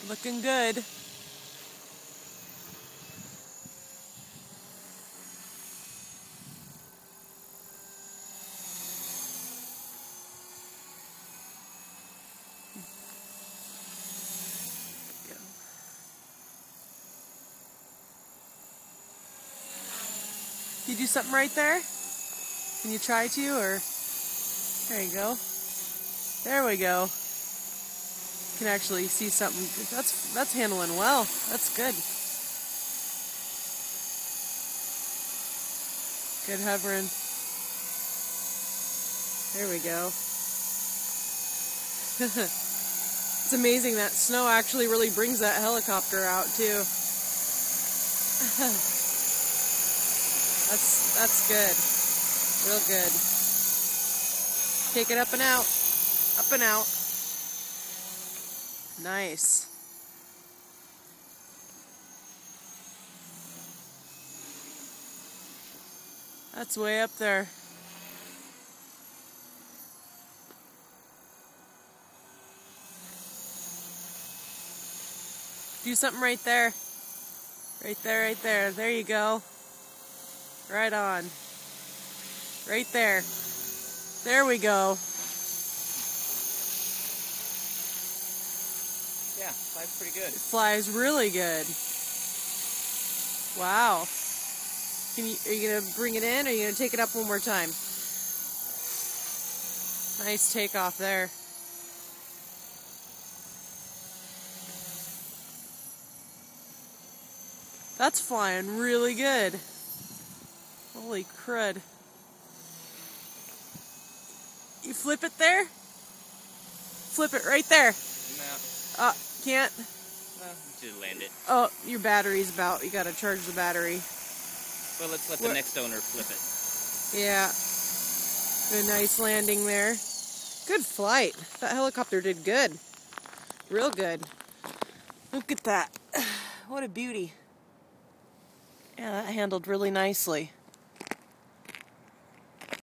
Looking good. You do something right there? Can you try to, or there you go. There we go. You can actually see something. That's handling well. That's good. Good hovering. There we go. It's amazing that snow actually really brings that helicopter out too. That's good. Real good. Take it up and out. Up and out. Nice. That's way up there. Do something right there. Right there, right there. There you go. Right on. Right there. There we go. Yeah, flies pretty good. It flies really good. Wow. Are you going to bring it in, or are you going to take it up one more time? Nice takeoff there. That's flying really good. Holy crud. You flip it there? Flip it right there. No. Can't? No, just land it. Oh, your battery's about. You gotta charge the battery. Well, let's let the next owner flip it. Yeah. A nice landing there. Good flight. That helicopter did good. Real good. Look at that. What a beauty. Yeah, that handled really nicely.